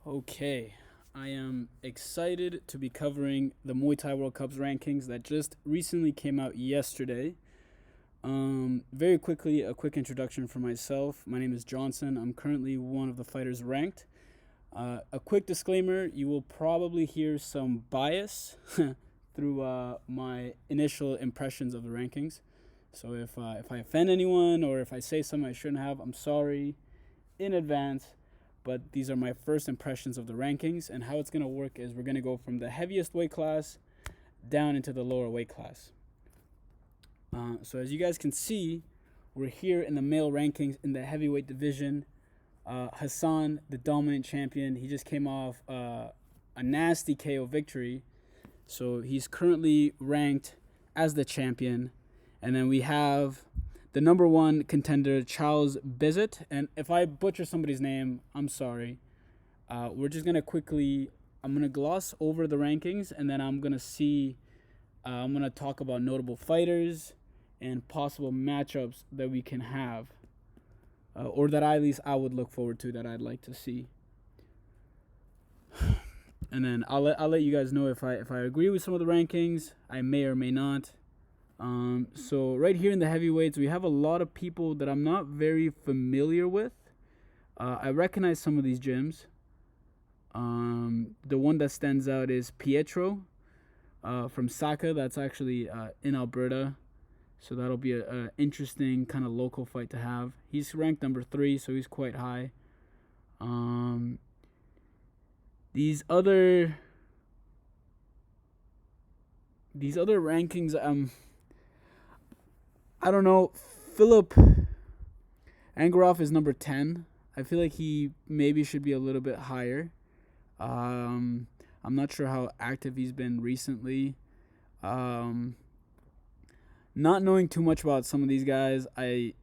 Okay, I am excited to be covering the Muay Thai World Cup's rankings that just recently came out yesterday. Very quickly, a quick introduction for myself. My name is Johnson. I'm currently one of the fighters ranked. A quick disclaimer: you will probably hear some bias through my initial impressions of the rankings. So if I offend anyone or if I say something I shouldn't have, I'm sorry in advance. But these are my first impressions of the rankings, and how it's going to work is we're going to go from the heaviest weight class down into the lower weight class. So as you guys can see, we're here in the male rankings in the heavyweight division. Hassan, the dominant champion, he just came off a nasty KO victory. So he's currently ranked as the champion. And then we have the number one contender, Charles Bizet. And if I butcher somebody's name, I'm sorry. We're just going to I'm going to gloss over the rankings, and then I'm going to talk about notable fighters and possible matchups that we can have, or that at least I would look forward to, that I'd like to see. And then I'll let you guys know if I agree with some of the rankings. I may or may not. So right here in the heavyweights, we have a lot of people that I'm not very familiar with. I recognize some of these gyms. The one that stands out is Pietro from Saka. That's actually in Alberta. So that'll be a interesting kind of local fight to have. He's ranked number 3, so he's quite high. These other rankings, I don't know. Philip Angarov is number 10. I feel like he maybe should be a little bit higher. I'm not sure how active he's been recently. Not knowing too much about some of these guys, I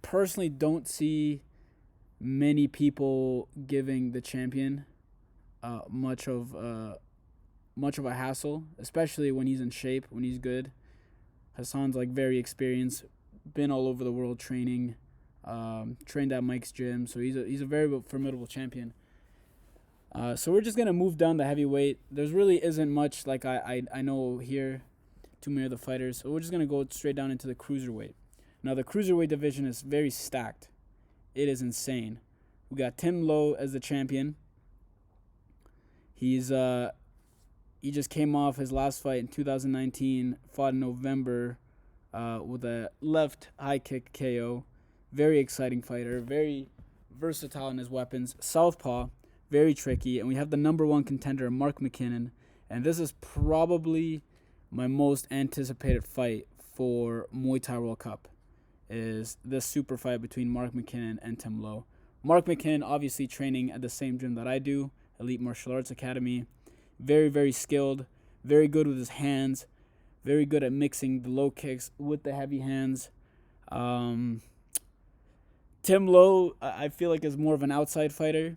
personally don't see many people giving the champion much of a hassle, especially when he's in shape, when he's good. Hassan's like very experienced, been all over the world training, trained at Mike's gym, so he's a very formidable champion. So we're just gonna move down the heavyweight. There's really isn't much like I know here, too many of the fighters. So we're just gonna go straight down into the cruiserweight. Now the cruiserweight division is very stacked. It is insane. We got Tim Lowe as the champion. He just came off his last fight in 2019, fought in November with a left high kick KO. Very exciting fighter, very versatile in his weapons. Southpaw, very tricky. And we have the number one contender, Mark McKinnon. And this is probably my most anticipated fight for Muay Thai World Cup, is this super fight between Mark McKinnon and Tim Lowe. Mark McKinnon obviously training at the same gym that I do, Elite Martial Arts Academy. Very, very skilled, very good with his hands, very good at mixing the low kicks with the heavy hands. Tim Lowe, I feel like, is more of an outside fighter,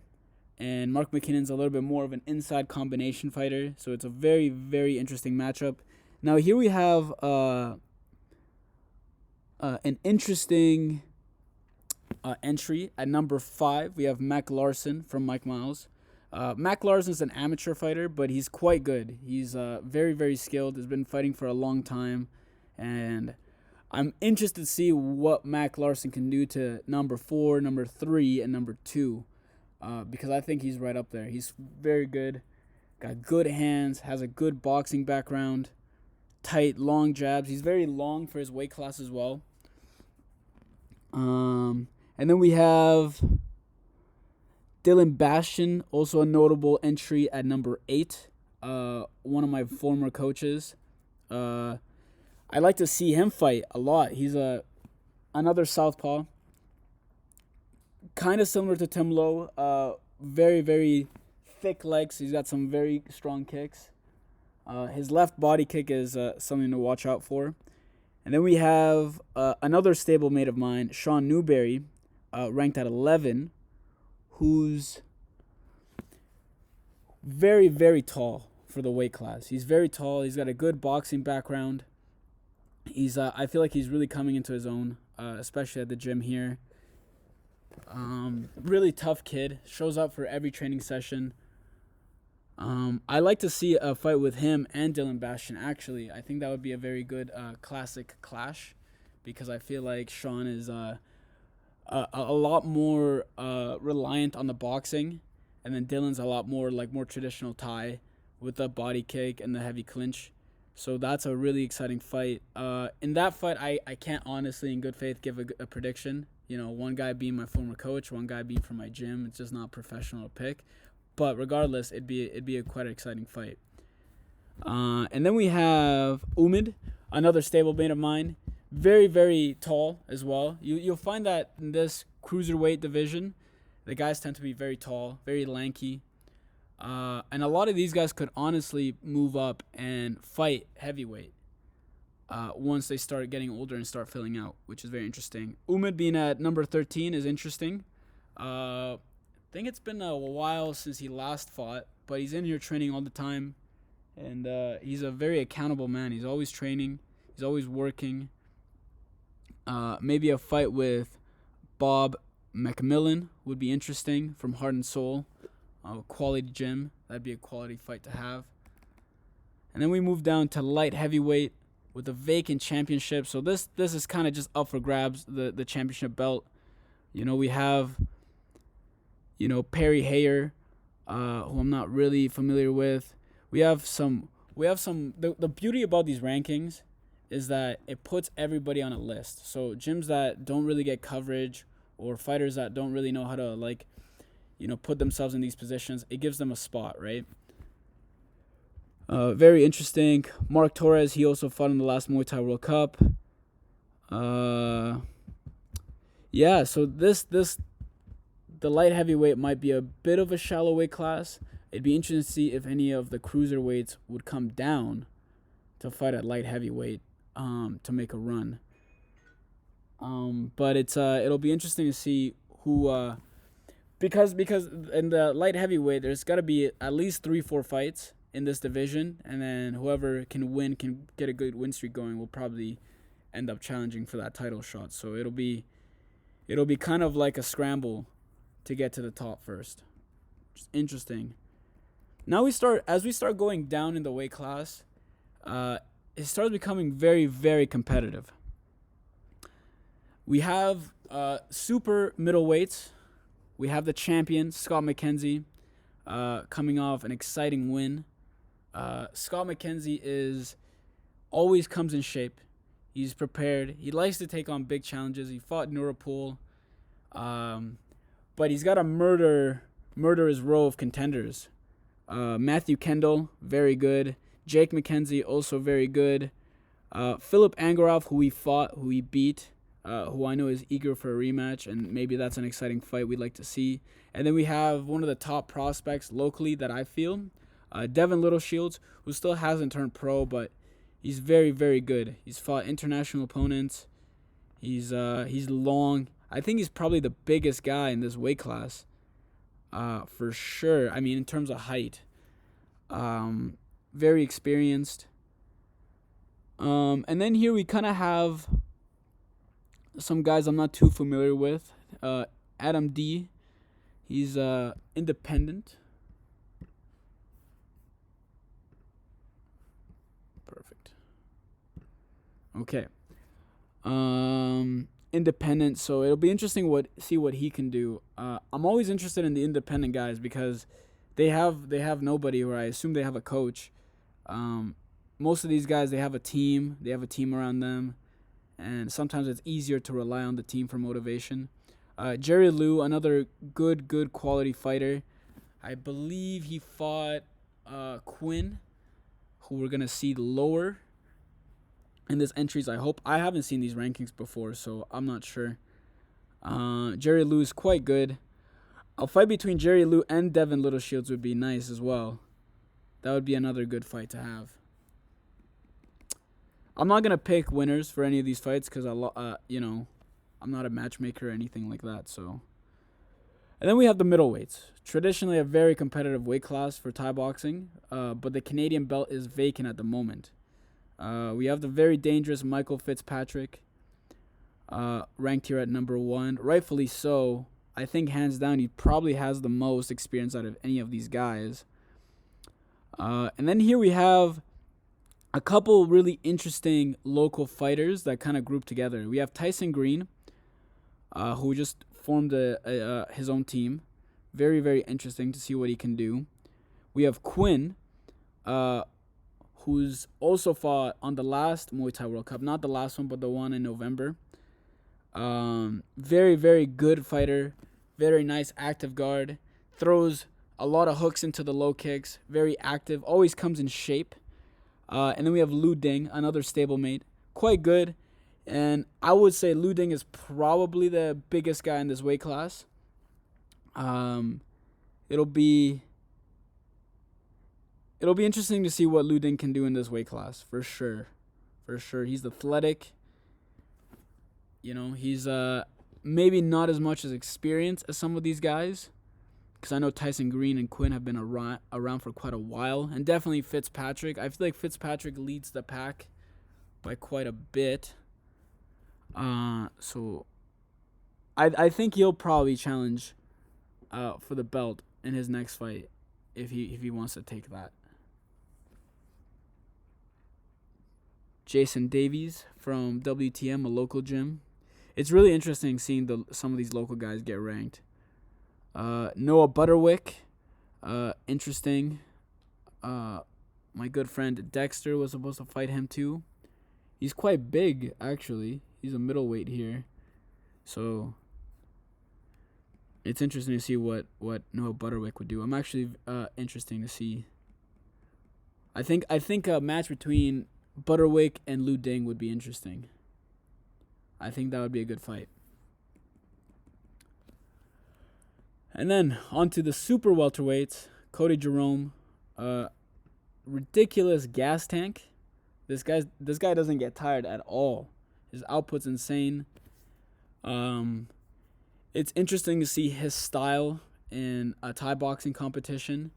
and Mark McKinnon's a little bit more of an inside combination fighter, so it's a very, very interesting matchup. Now here we have an interesting entry at number 5. We have Mac Larson from Mike Miles. Mac Larson is an amateur fighter, but he's quite good. He's very, very skilled. Has been fighting for a long time, and I'm interested to see what Mac Larson can do to number 4, number 3, and number 2, because I think he's right up there. He's very good, got good hands, has a good boxing background, tight, long jabs. He's very long for his weight class as well. And then we have Dylan Bastian, also a notable entry at number 8. One of my former coaches. I like to see him fight a lot. He's another southpaw, kind of similar to Tim Lowe. Very, very thick legs. He's got some very strong kicks. His left body kick is something to watch out for. And then we have another stablemate of mine, Sean Newberry, ranked at 11, who's very, very tall for the weight class. He's very tall. He's got a good boxing background. I feel like he's really coming into his own, especially at the gym here. Really tough kid. Shows up for every training session. I like to see a fight with him and Dylan Bastion. Actually, I think that would be a very good classic clash, because I feel like Sean is a lot more reliant on the boxing, and then Dylan's a lot more more traditional Thai with the body kick and the heavy clinch. So that's a really exciting fight. In that fight, I can't honestly, in good faith, give a prediction. One guy being my former coach, one guy being from my gym. It's just not professional to pick. But regardless, it'd be a quite exciting fight. And then we have Umid, another stablemate of mine. Very, very tall as well. You'll find that in this cruiserweight division, the guys tend to be very tall, very lanky. And a lot of these guys could honestly move up and fight heavyweight once they start getting older and start filling out, which is very interesting. Umid being at number 13 is interesting. I think it's been a while since he last fought, but he's in here training all the time. And he's a very accountable man. He's always training. He's always working. Maybe a fight with Bob McMillan would be interesting from Heart and Soul. Quality gym. That'd be a quality fight to have. And then we move down to light heavyweight with a vacant championship. So this is kind of just up for grabs, the championship belt. We have, Perry Hayer, who I'm not really familiar with. We have some. The beauty about these rankings is that it puts everybody on a list. So gyms that don't really get coverage, or fighters that don't really know how to put themselves in these positions, it gives them a spot, right? Very interesting. Mark Torres, he also fought in the last Muay Thai World Cup. So the light heavyweight might be a bit of a shallow weight class. It'd be interesting to see if any of the cruiserweights would come down to fight at light heavyweight to make a run. But it'll be interesting to see who because in the light heavyweight there's got to be at least 3-4 fights in this division, and then whoever can get a good win streak going will probably end up challenging for that title shot. So it'll be kind of like a scramble to get to the top first. Which is interesting. Now as we start going down in the weight class, it starts becoming very, very competitive. We have super middleweights. We have the champion, Scott McKenzie, coming off an exciting win. Scott McKenzie always comes in shape. He's prepared. He likes to take on big challenges. He fought Nurapul, but he's got a murderer's row of contenders. Matthew Kendall, very good. Jake McKenzie, also very good. Philip Angarov, who he beat, who I know is eager for a rematch, and maybe that's an exciting fight we'd like to see. And then we have one of the top prospects locally that I feel, Devin Littleshields, who still hasn't turned pro, but he's very, very good. He's fought international opponents. He's long. I think he's probably the biggest guy in this weight class, for sure. I mean, in terms of height. Very experienced. And then here we kind of have some guys I'm not too familiar with. Adam D. He's independent. Perfect. Okay. Independent. So it'll be interesting see what he can do. I'm always interested in the independent guys because they have nobody, or I assume they have a coach. Most of these guys, they have a team. They have a team around them. And sometimes it's easier to rely on the team for motivation. Jerry Liu, another good quality fighter. I believe he fought Quinn, who we're going to see lower in this entries, I hope. I haven't seen these rankings before, so I'm not sure. Jerry Liu is quite good. A fight between Jerry Liu and Devin Littleshields would be nice as well. That would be another good fight to have. I'm not going to pick winners for any of these fights because, I'm not a matchmaker or anything like that. So, and then we have the middleweights. Traditionally a very competitive weight class for Thai boxing, but the Canadian belt is vacant at the moment. We have the very dangerous Michael Fitzpatrick, ranked here at number 1. Rightfully so. I think hands down he probably has the most experience out of any of these guys. And then here we have a couple really interesting local fighters that kind of group together. We have Tyson Green, who just formed his own team. Very, very interesting to see what he can do. We have Quinn, who's also fought on the last Muay Thai World Cup. Not the last one, but the one in November. Very, very good fighter. Very nice active guard. Throws a lot of hooks into the low kicks. Very active. Always comes in shape. And then we have Lu Ding, another stablemate. Quite good. And I would say Lu Ding is probably the biggest guy in this weight class. It'll be interesting to see what Lu Ding can do in this weight class, for sure. For sure. He's athletic. You know, he's maybe not as much as experience as some of these guys, because I know Tyson Green and Quinn have been around for quite a while, and definitely Fitzpatrick. I feel like Fitzpatrick leads the pack by quite a bit. So I think he'll probably challenge for the belt in his next fight if he wants to take that. Jason Davies from WTM, a local gym. It's really interesting seeing some of these local guys get ranked. Noah Butterwick, interesting. My good friend Dexter was supposed to fight him too. He's quite big, actually. He's a middleweight here. So it's interesting to see what Noah Butterwick would do. I'm actually interesting to see. I think a match between Butterwick and Lu Ding would be interesting. I think that would be a good fight. And then on to the super welterweights. Cody Jerome, ridiculous gas tank. This guy doesn't get tired at all. His output's insane. It's interesting to see his style in a Thai boxing competition,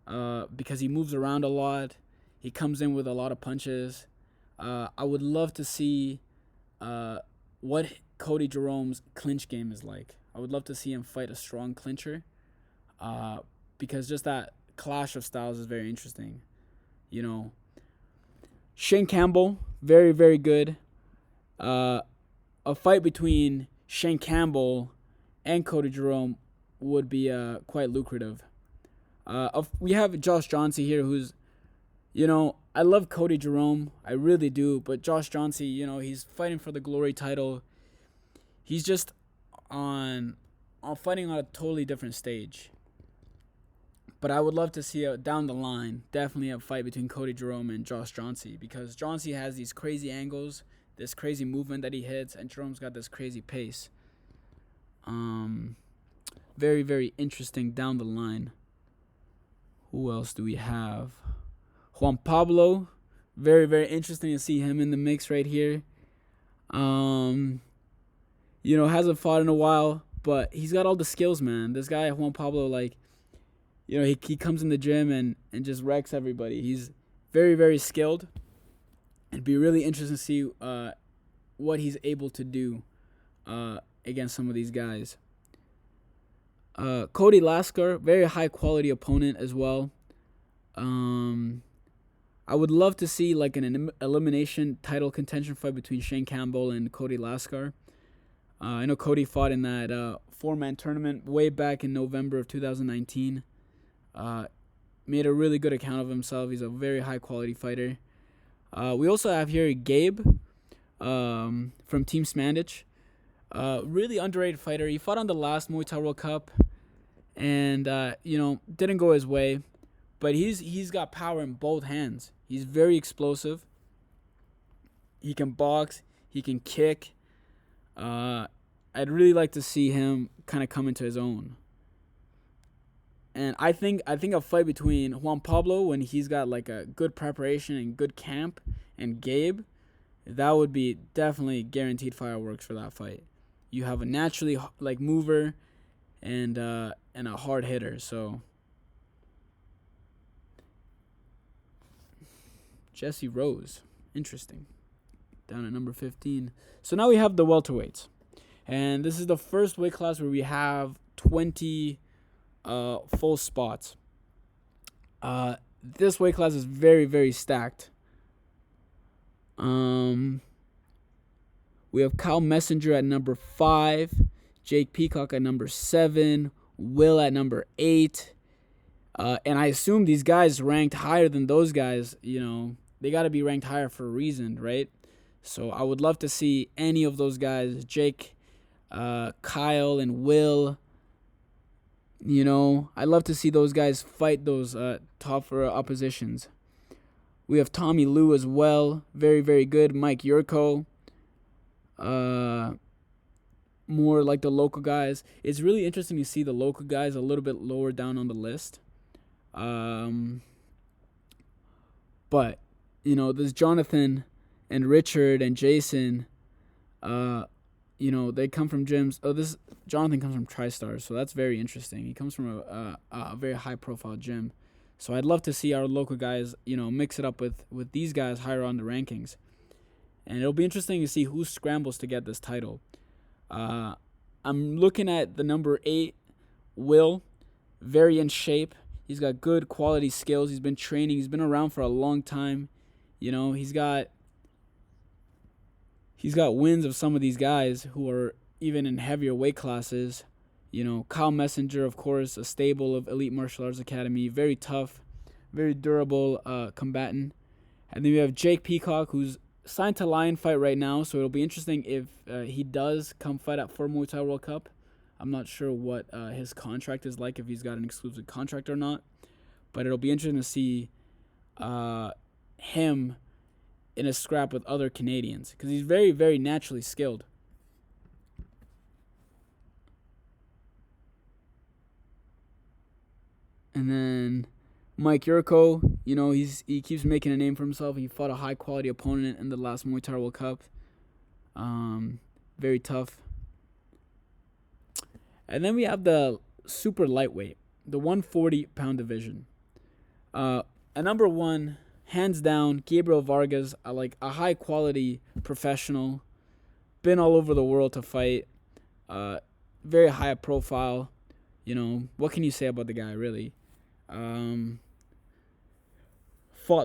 because he moves around a lot. He comes in with a lot of punches. I would love to see what Cody Jerome's clinch game is like. I would love to see him fight a strong clincher, because just that clash of styles is very interesting. You know, Shane Campbell, very, very good. A fight between Shane Campbell and Cody Jerome would be quite lucrative. We have Josh Johnsey here, who's, you know, I love Cody Jerome, I really do, but Josh Johnsey, you know, he's fighting for the Glory title. He's just on fighting on a totally different stage. But I would love to see down the line, definitely a fight between Cody Jerome and Josh Johnsey, because Johnsey has these crazy angles, this crazy movement that he hits, and Jerome's got this crazy pace. Very, very interesting down the line. Who else do we have? Juan Pablo, very, very interesting to see him in the mix right here. You know, hasn't fought in a while, but he's got all the skills, man. This guy, Juan Pablo, like, you know, he comes in the gym and just wrecks everybody. He's very, very skilled. It'd be really interesting to see what he's able to do against some of these guys. Cody Laskar, very high quality opponent as well. I would love to see like an elimination title contention fight between Shane Campbell and Cody Laskar. I know Cody fought in that 4-man tournament way back in November of 2019. Made a really good account of himself. He's a very high quality fighter. We also have here Gabe from Team Smandich. Really underrated fighter. He fought on the last Muay Thai World Cup and you know, didn't go his way. But he's got power in both hands. He's very explosive. He can box. He can kick. I'd really like to see him kind of come into his own. And I think a fight between Juan Pablo, when he's got like a good preparation and good camp, and Gabe, that would be definitely guaranteed fireworks for that fight. You have a naturally like mover and a hard hitter, so. Jesse Rose. Interesting. Down at number 15. So now we have the welterweights. And this is the first weight class where we have 20 full spots. This weight class is very, very stacked. We have Kyle Messenger at number 5, Jake Peacock at number 7, Will at number 8. And I assume these guys ranked higher than those guys. They got to be ranked higher for a reason, right? So I would love to see any of those guys, Jake, Kyle, and Will. I'd love to see those guys fight those tougher oppositions. We have Tommy Lou as well. Very, very good. Mike Yurko. More like the local guys. It's really interesting to see the local guys a little bit lower down on the list. But, there's Jonathan and Richard and Jason. They come from gyms. Jonathan comes from TriStar, so that's very interesting. He comes from a very high-profile gym. So I'd love to see our local guys, mix it up with these guys higher on the rankings. And it'll be interesting to see who scrambles to get this title. I'm looking at the number 8, Will, very in shape. He's got good quality skills. He's been training. He's been around for a long time. He's got wins of some of these guys who are even in heavier weight classes. Kyle Messenger, of course, a stable of Elite Martial Arts Academy. Very tough, very durable combatant. And then we have Jake Peacock, who's signed to Lion Fight right now, so it'll be interesting if he does come fight at for Muay Thai World Cup. I'm not sure what his contract is like, if he's got an exclusive contract or not. But it'll be interesting to see him in a scrap with other Canadians, because he's very, very naturally skilled. And then Mike Yurko, he keeps making a name for himself. He fought a high-quality opponent in the last Muay Thai World Cup. Very tough. And then we have the super lightweight, the 140-pound division. At number 1, hands down, Gabriel Vargas, a high-quality professional. Been all over the world to fight. Very high profile. What can you say about the guy, really? Fought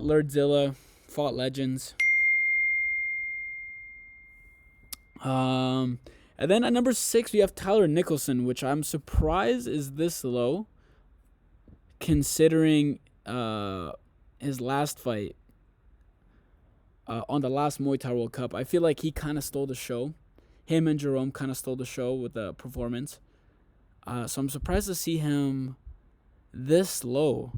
Lordzilla, fought legends. And then at number 6, we have Tyler Nicholson, which I'm surprised is this low, considering his last fight on the last Muay Thai World Cup. I feel like he kind of stole the show. Him and Jerome kind of stole the show with the performance. So I'm surprised to see him this low.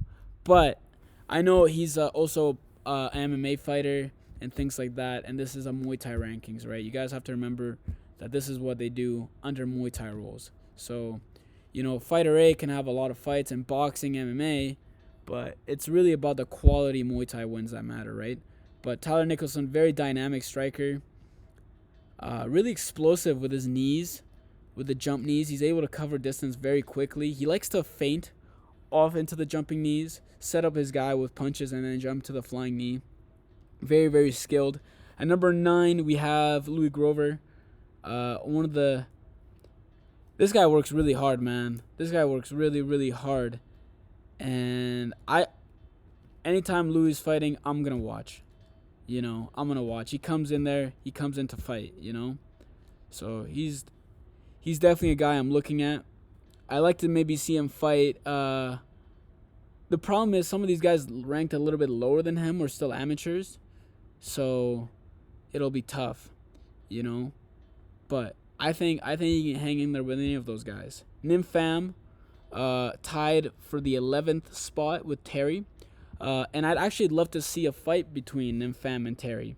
But I know he's also an MMA fighter and things like that, and this is a Muay Thai rankings, right? You guys have to remember that this is what they do under Muay Thai rules. So, Fighter A can have a lot of fights in boxing, MMA, but it's really about the quality Muay Thai wins that matter, right? But Tyler Nicholson, very dynamic striker, really explosive with his knees, with the jump knees. He's able to cover distance very quickly. He likes to feint off into the jumping knees, set up his guy with punches, and then jump to the flying knee. Very, very skilled. At number 9, we have Louis Grover. This guy works really hard, man. This guy works really, really hard. And anytime Louis is fighting, I'm going to watch. I'm going to watch. He comes in there, he comes in to fight, So he's definitely a guy I'm looking at. I like to maybe see him fight. The problem is some of these guys ranked a little bit lower than him are still amateurs. So it'll be tough, But I think he can hang in there with any of those guys. Nim Pham tied for the 11th spot with Terry. And I'd actually love to see a fight between Nim Pham and Terry.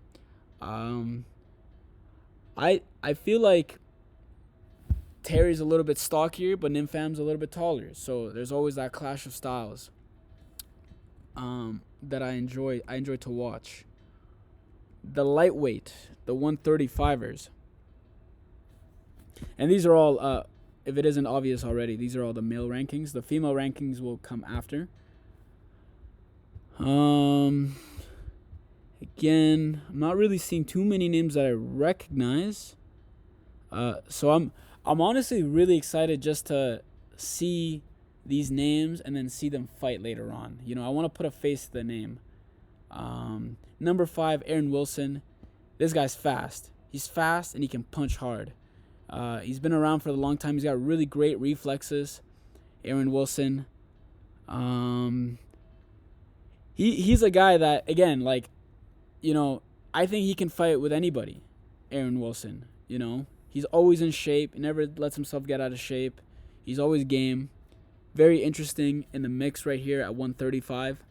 I feel like Terry's a little bit stockier, but Nim Pham's a little bit taller. So there's always that clash of styles that I enjoy to watch. The lightweight, the 135ers. And these are all, if it isn't obvious already, these are all the male rankings. The female rankings will come after. Again, I'm not really seeing too many names that I recognize. So I'm honestly really excited just to see these names and then see them fight later on. You know, I want to put a face to the name. Number 5, Aaron Wilson. This guy's fast. He's fast and he can punch hard. He's been around for a long time. He's got really great reflexes. Aaron Wilson. He's a guy that, again, like, you know, I think he can fight with anybody. Aaron Wilson, you know. He's always in shape. Never lets himself get out of shape. He's always game. Very interesting in the mix right here at 135.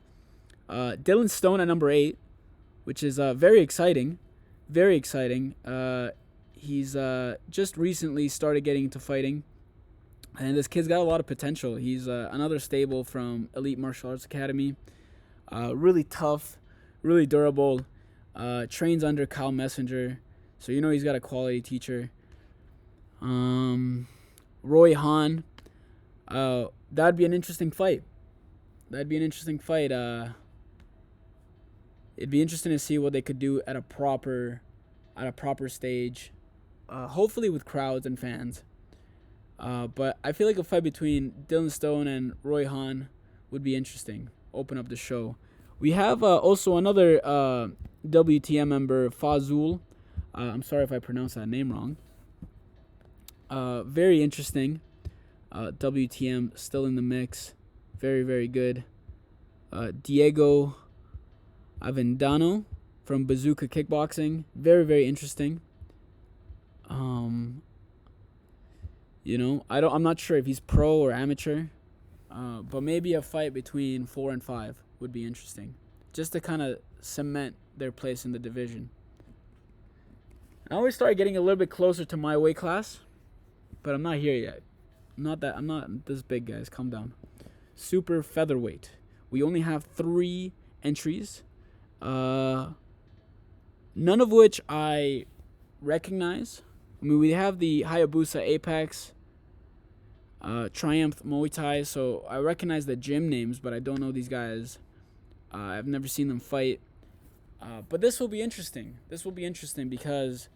Dylan Stone at number 8, which is very exciting. Very exciting. He's just recently started getting into fighting. And this kid's got a lot of potential. He's another stable from Elite Martial Arts Academy. Really tough, really durable. Trains under Kyle Messenger. So you know he's got a quality teacher. Roy Hahn. That'd be an interesting fight. It'd be interesting to see what they could do at a proper stage. Hopefully with crowds and fans. But I feel like a fight between Dylan Stone and Roy Hahn would be interesting. Open up the show. We have also another WTM member, Fazul. I'm sorry if I pronounced that name wrong. Very interesting. WTM still in the mix. Very, very good. Diego Avendano from Bazooka Kickboxing. Very, very interesting. You know, I'm not sure if he's pro or amateur. But maybe a fight between 4 and 5 would be interesting. Just to kind of cement their place in the division. Now we start getting a little bit closer to my weight class. But I'm not here yet. I'm not this big, guys. Calm down. Super featherweight. We only have 3 entries. None of which I recognize. I mean, we have the Hayabusa Apex, Triumph Muay Thai, so I recognize the gym names, but I don't know these guys. I've never seen them fight. But this will be interesting. This will be interesting because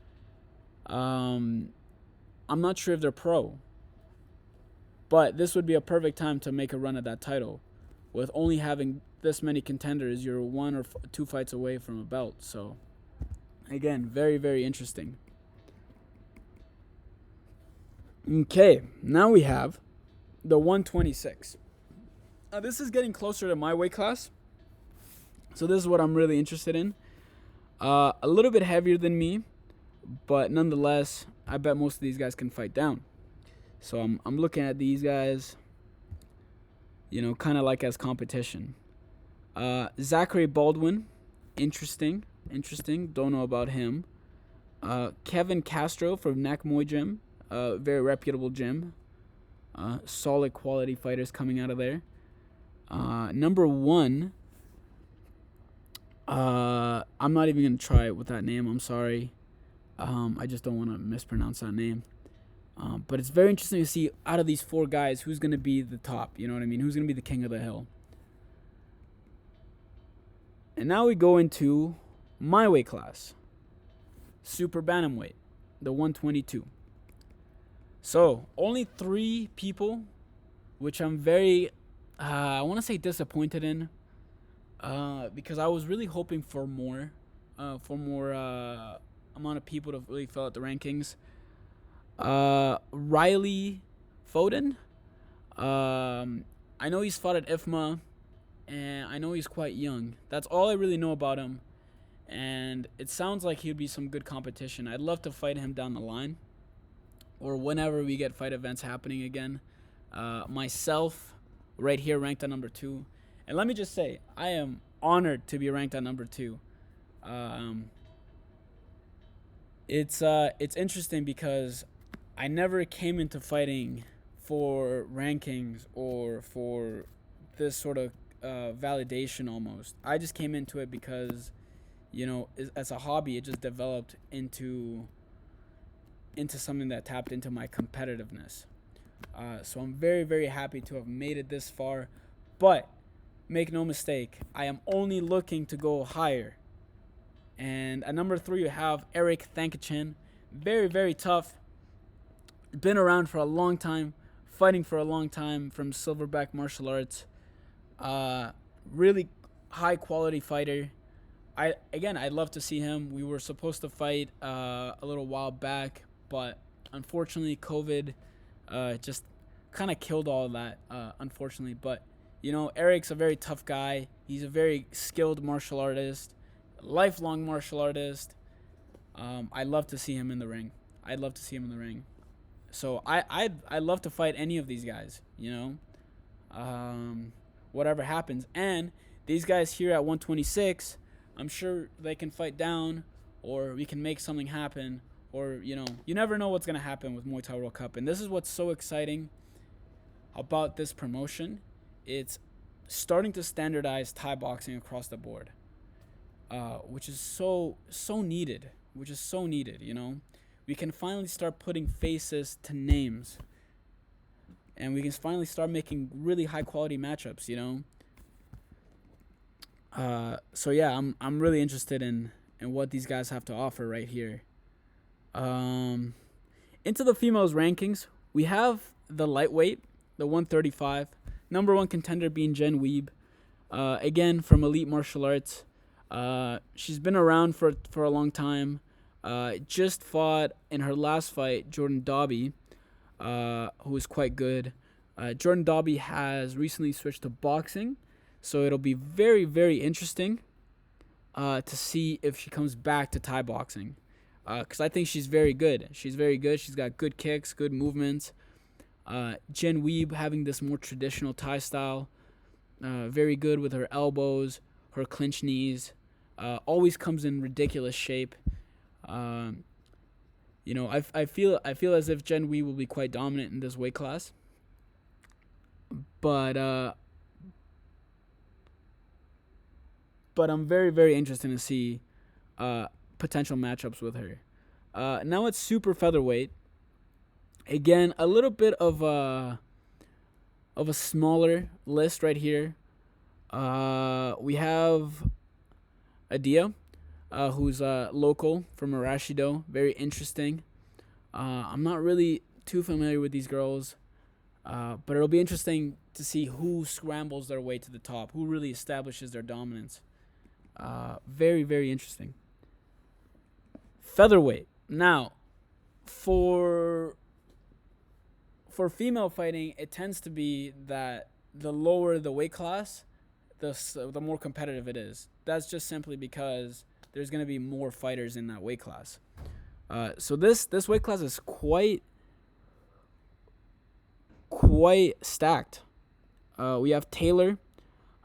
I'm not sure if they're pro. But this would be a perfect time to make a run at that title. With only having this many contenders, you're 1 or 2 fights away from a belt. So, again, very, very interesting. Okay, now we have the 126. Now, this is getting closer to my weight class. So this is what I'm really interested in. A little bit heavier than me, but nonetheless, I bet most of these guys can fight down. So I'm looking at these guys, you know, kind of like as competition. Zachary Baldwin, interesting. Don't know about him. Kevin Castro from Knack Muay Gym, very reputable gym. Solid quality fighters coming out of there. Number 1. I'm not even gonna try it with that name. I'm sorry. I just don't want to mispronounce that name. But it's very interesting to see out of these 4 guys who's going to be the top. You know what I mean? Who's going to be the king of the hill. And now we go into my weight class. Super bantamweight. The 122. So, only 3 people, which I'm very, I want to say disappointed in. Because I was really hoping for more amount of people to really fill out the rankings. Riley Foden. I know he's fought at IFMA, and I know he's quite young. That's all I really know about him, and it sounds like he'd be some good competition. I'd love to fight him down the line, or whenever we get fight events happening again. Myself, right here, ranked at number 2, and let me just say, I am honored to be ranked at number 2. It's interesting because I never came into fighting for rankings or for this sort of validation almost. I just came into it because, you know, as a hobby, it just developed into something that tapped into my competitiveness. So I'm very, very happy to have made it this far. But make no mistake, I am only looking to go higher. And at number 3, you have Eric Thankachin. Very, very tough. been around for a long time, fighting for a long time from silverback martial arts. Uh, really high quality fighter. I'd love to see him. We were supposed to fight a little while back, but unfortunately, COVID just kind of killed all of that. Unfortunately, but Eric's a very tough guy. He's a very skilled martial artist, lifelong martial artist. I'd love to see him in the ring. I'd love to see him in the ring. So I'd love to fight any of these guys. Whatever happens, and these guys here at 126, I'm sure they can fight down, or we can make something happen, or you never know what's gonna happen with Muay Thai World Cup, and this is what's so exciting about this promotion. It's starting to standardize Thai boxing across the board, which is so needed. Which is so needed. We can finally start putting faces to names, and we can finally start making really high quality matchups. So yeah, I'm really interested in what these guys have to offer right here. Into the females rankings, we have the lightweight, the 135, number one contender being Jen Weeb, again from Elite Martial Arts. She's been around for a long time. Just fought in her last fight Jordan Dobby, who is quite good. Jordan Dobby has recently switched to boxing, so it'll be very, very interesting to see if she comes back to Thai boxing, because I think she's very good. She's very good. She's got good kicks, good movements. Jen Weeb having this more traditional Thai style, very good with her elbows, her clinch knees, always comes in ridiculous shape. I feel as if Jen Weeb will be quite dominant in this weight class, but I'm very, very interested to see potential matchups with her. Now it's super featherweight. Again, a little bit of a smaller list right here. We have Adia, who's local from Arashido. Very interesting. I'm not really too familiar with these girls, but it'll be interesting to see who scrambles their way to the top, who really establishes their dominance. Very, very interesting. Featherweight. Now, for female fighting, it tends to be that the lower the weight class, the more competitive it is. That's just simply because there's going to be more fighters in that weight class. So this weight class is quite stacked. We have Taylor,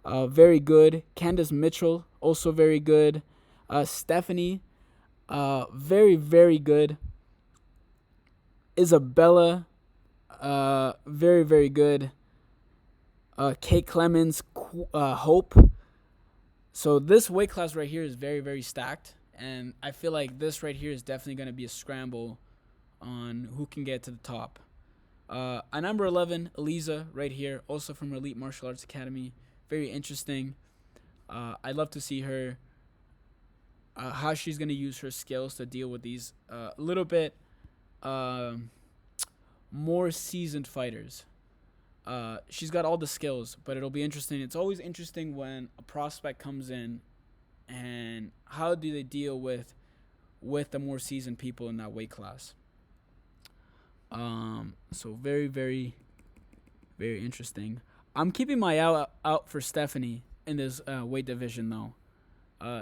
very good. Candace Mitchell, also very good. Stephanie, very, very good. Isabella, very, very good. Kate Clemens, Hope. So this weight class right here is very, very stacked, and I feel like this right here is definitely going to be a scramble on who can get to the top. At number 11, Eliza right here, also from Elite Martial Arts Academy. Very interesting. I'd love to see her, how she's going to use her skills to deal with these a little bit more seasoned fighters. She's got all the skills, but it'll be interesting. It's always interesting when a prospect comes in, and how do they deal with the more seasoned people in that weight class. So very, very, very interesting. I'm keeping my eye out for Stephanie in this weight division, though.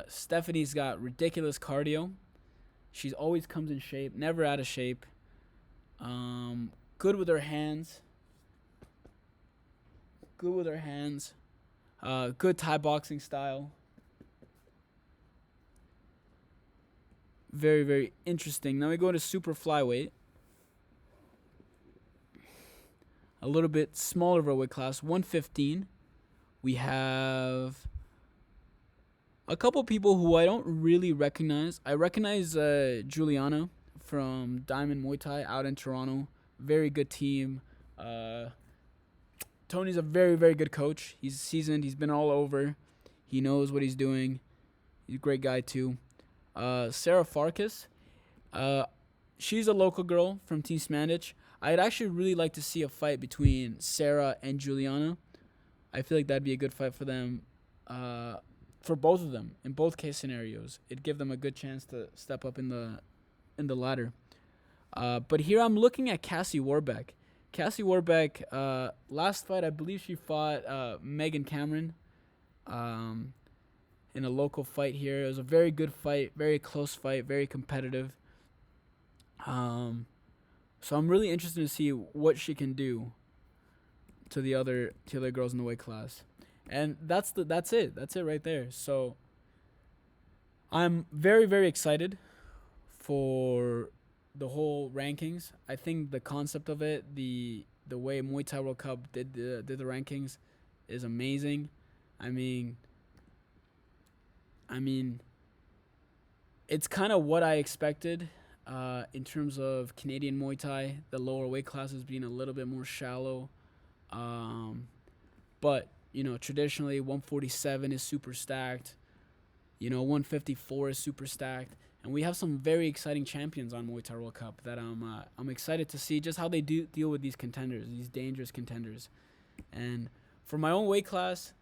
Stephanie's got ridiculous cardio. She always comes in shape, never out of shape. Good with her hands. Good Thai boxing style. Very, very interesting. Now we go to super flyweight. A little bit smaller of a weight class, 115. We have a couple people who I don't really recognize. I recognize Juliana from Diamond Muay Thai out in Toronto. Very good team. Tony's a very, very good coach. He's seasoned. He's been all over. He knows what he's doing. He's a great guy, too. Sarah Farkas. She's a local girl from Team Smandich. I'd actually really like to see a fight between Sarah and Juliana. I feel like that'd be a good fight for them, for both of them in both case scenarios. It'd give them a good chance to step up in the ladder. But here I'm looking at Cassie Warbeck. Cassie Warbeck, last fight I believe she fought Megan Cameron, in a local fight here. It was a very good fight, very close fight, very competitive. So I'm really interested to see what she can do to the other girls in the weight class. And that's it. That's it right there. So I'm very, very excited for the whole rankings. I think the concept of it, the way Muay Thai World Cup did the rankings, is amazing. I mean, it's kind of what I expected. In terms of Canadian Muay Thai, the lower weight classes being a little bit more shallow. But, traditionally 147 is super stacked. 154 is super stacked. And we have some very exciting champions on Muay Thai World Cup that I'm excited to see just how they do deal with these contenders, these dangerous contenders. And for my own weight class,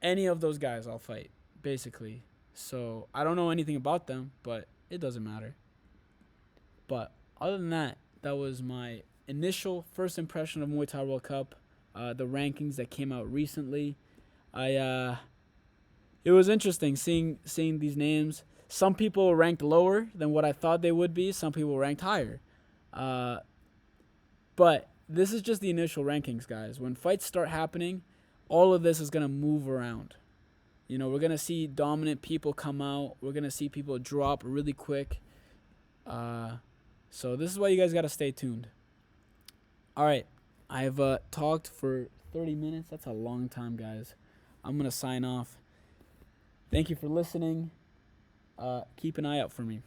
any of those guys I'll fight, basically. So I don't know anything about them, but it doesn't matter. But other than that, that was my initial first impression of Muay Thai World Cup. The rankings that came out recently. It was interesting seeing these names. Some people ranked lower than what I thought they would be. Some people ranked higher. But this is just the initial rankings, guys. When fights start happening, all of this is going to move around. We're going to see dominant people come out. We're going to see people drop really quick. So this is why you guys got to stay tuned. All right. I've talked for 30 minutes. That's a long time, guys. I'm going to sign off. Thank you for listening. Keep an eye out for me.